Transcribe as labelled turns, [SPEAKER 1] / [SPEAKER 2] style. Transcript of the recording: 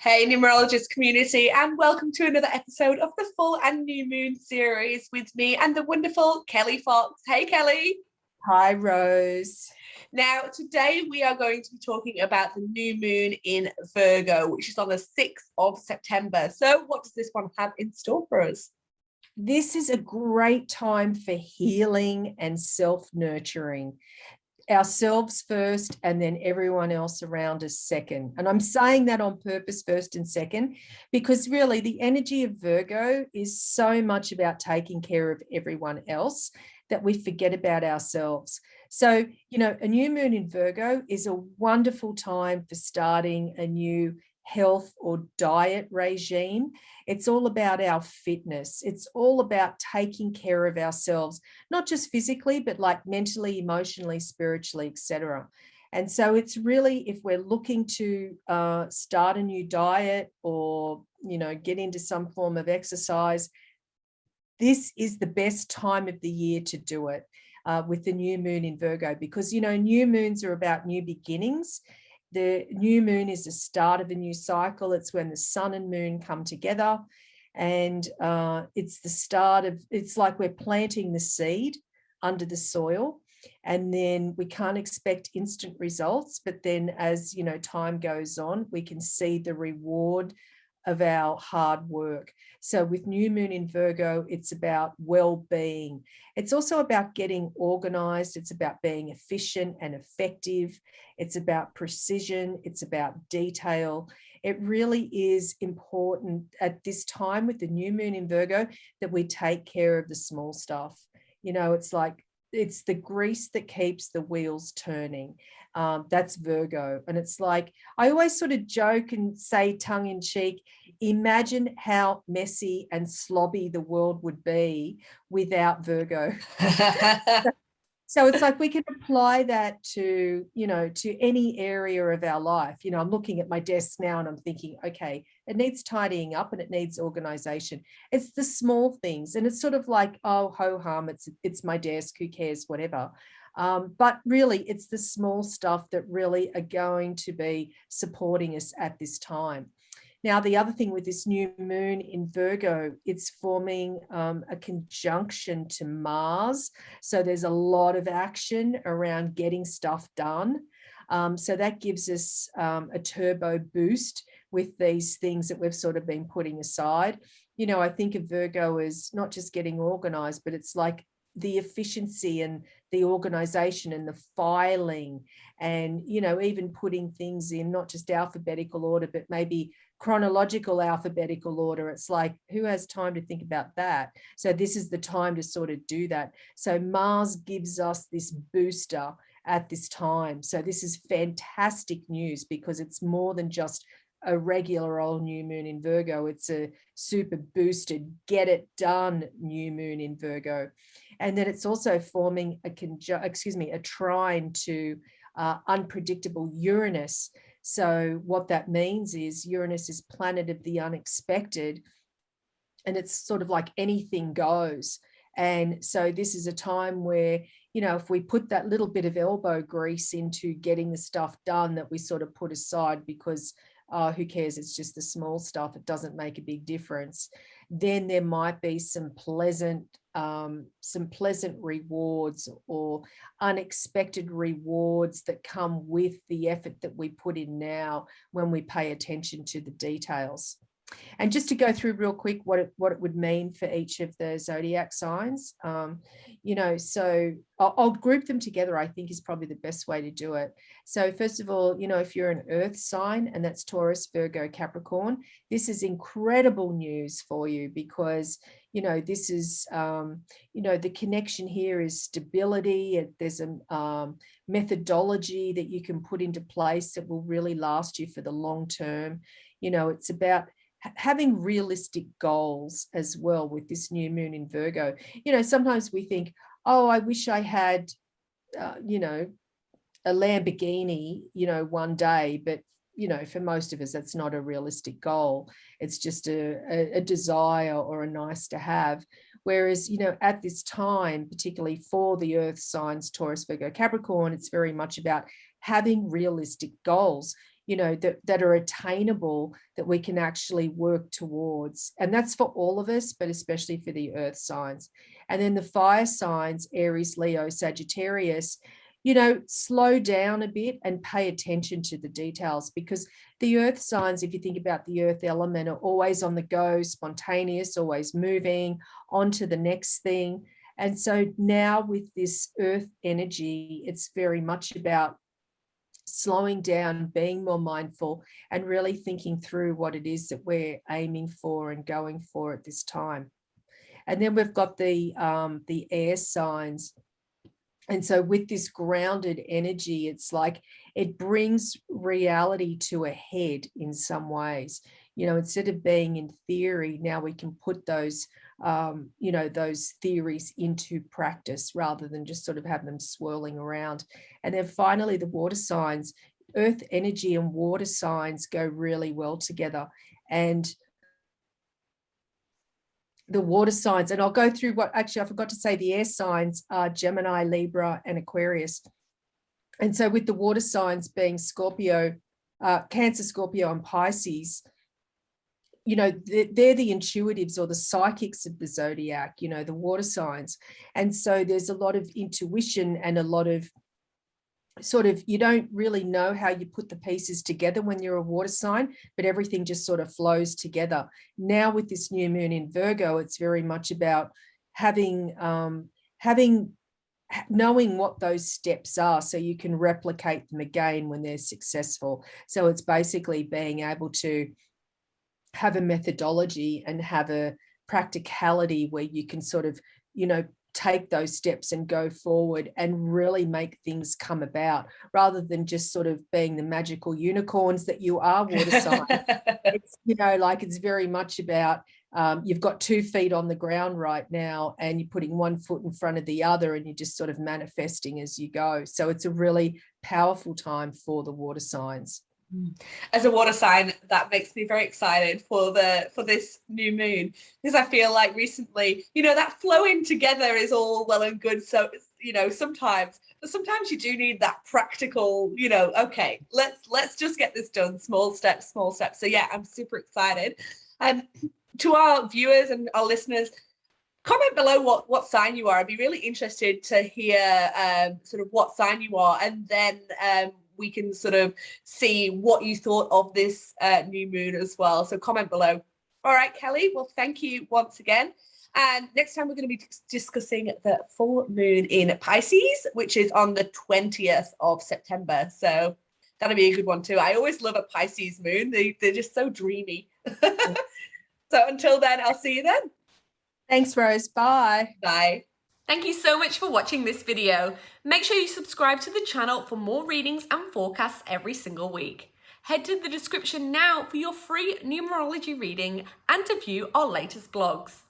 [SPEAKER 1] Hey, numerologist community, and welcome to another episode of the Full and New Moon series with me and the wonderful Kelly Fox. Hey, Kelly.
[SPEAKER 2] Hi, Rose.
[SPEAKER 1] Now, today we are going to be talking about the new moon in Virgo, which is on the 6th of September. So what does this one have in store for us?
[SPEAKER 2] This is a great time for healing and self-nurturing. Ourselves first and then everyone else around us second. And I'm saying that on purpose, first and second, because really the energy of Virgo is so much about taking care of everyone else that we forget about ourselves. So, a new moon in Virgo is a wonderful time for starting a new health or diet regime. It's all about our fitness. It's all about taking care of ourselves, not just physically, but like mentally, emotionally, spiritually, etc. And so it's really, if we're looking to start a new diet or, get into some form of exercise, this is the best time of the year to do it with the new moon in Virgo, because, new moons are about new beginnings. The new moon is the start of a new cycle. It's when the sun and moon come together, and it's the start of, it's like we're planting the seed under the soil, and then we can't expect instant results, but then as time goes on, we can see the reward of our hard work. So with new moon in Virgo, it's about well-being. It's also about getting organized. It's about being efficient and effective. It's about precision. It's about detail. It really is important at this time with the new moon in Virgo that we take care of the small stuff. It's like, it's the grease that keeps the wheels turning. That's Virgo. And it's like, I always sort of joke and say tongue in cheek, imagine how messy and slobby the world would be without Virgo. So it's like we can apply that to, to any area of our life. I'm looking at my desk now and I'm thinking, okay, it needs tidying up and it needs organization. It's the small things. And it's sort of like, oh, ho-hum, it's my desk, who cares, whatever. But really, it's the small stuff that really are going to be supporting us at this time. Now, the other thing with this new moon in Virgo, it's forming a conjunction to Mars. So there's a lot of action around getting stuff done. So that gives us a turbo boost with these things that we've sort of been putting aside. I think of Virgo as not just getting organized, but it's like the efficiency and the organization and the filing and, even putting things in not just alphabetical order, but maybe chronological alphabetical order. It's like, who has time to think about that? So this is the time to sort of do that. So Mars gives us this booster at this time. So this is fantastic news because it's more than just a regular old new moon in Virgo. It's a super boosted, get it done new moon in Virgo. And then it's also forming a trine to unpredictable Uranus. So what that means is Uranus is planet of the unexpected, and it's sort of like anything goes. And so this is a time where, if we put that little bit of elbow grease into getting the stuff done that we sort of put aside because who cares, it's just the small stuff, it doesn't make a big difference, then there might be some pleasant rewards or unexpected rewards that come with the effort that we put in now when we pay attention to the details. And just to go through real quick what it would mean for each of the zodiac signs, so I'll group them together, I think is probably the best way to do it. So first of all, if you're an earth sign, and that's Taurus, Virgo, Capricorn, this is incredible news for you because, this is, the connection here is stability. There's a methodology that you can put into place that will really last you for the long term. It's about having realistic goals as well with this new moon in Virgo. Sometimes we think, oh, I wish I had, a Lamborghini, one day, but, for most of us, that's not a realistic goal. It's just a desire or a nice to have. Whereas, at this time, particularly for the earth signs, Taurus, Virgo, Capricorn, it's very much about having realistic goals. that are attainable, that we can actually work towards. And that's for all of us, but especially for the earth signs. And then the fire signs, Aries, Leo, Sagittarius, slow down a bit and pay attention to the details, because the earth signs, if you think about the earth element, are always on the go, spontaneous, always moving on to the next thing. And so now with this earth energy, it's very much about slowing down, being more mindful, and really thinking through what it is that we're aiming for and going for at this time. And then we've got the air signs. And so with this grounded energy, it's like it brings reality to a head in some ways. Instead of being in theory, now we can put those, those theories into practice rather than just sort of have them swirling around. And then finally, the water signs, earth energy and water signs go really well together. And the water signs, and I'll go through I forgot to say the air signs are Gemini, Libra, and Aquarius. And so with the water signs being Scorpio, Cancer, Scorpio, and Pisces, they're the intuitives or the psychics of the zodiac, the water signs. And so there's a lot of intuition and a lot of you don't really know how you put the pieces together when you're a water sign, but everything just sort of flows together. Now with this new moon in Virgo, it's very much about knowing what those steps are so you can replicate them again when they're successful. So it's basically being able to have a methodology and have a practicality where you can sort of, take those steps and go forward and really make things come about, rather than just sort of being the magical unicorns that you are, water sign. It's, it's very much about you've got 2 feet on the ground right now and you're putting one foot in front of the other and you're just sort of manifesting as you go. So it's a really powerful time for the water signs.
[SPEAKER 1] As a water sign, that makes me very excited for this new moon, because I feel like recently, that flowing together is all well and good. So, sometimes you do need that practical, okay, let's just get this done. Small steps. So yeah, I'm super excited. To our viewers and our listeners, comment below what sign you are. I'd be really interested to hear sort of what sign you are, and then we can sort of see what you thought of this new moon as well. So comment below. All right, Kelli, well, thank you once again. And next time we're going to be discussing the full moon in Pisces, which is on the 20th of September. So that'll be a good one too. I always love a Pisces moon. They're just so dreamy. So until then, I'll see you then.
[SPEAKER 2] Thanks, Rose. Bye.
[SPEAKER 1] Bye.
[SPEAKER 3] Thank you so much for watching this video. Make sure you subscribe to the channel for more readings and forecasts every single week. Head to the description now for your free numerology reading and to view our latest blogs.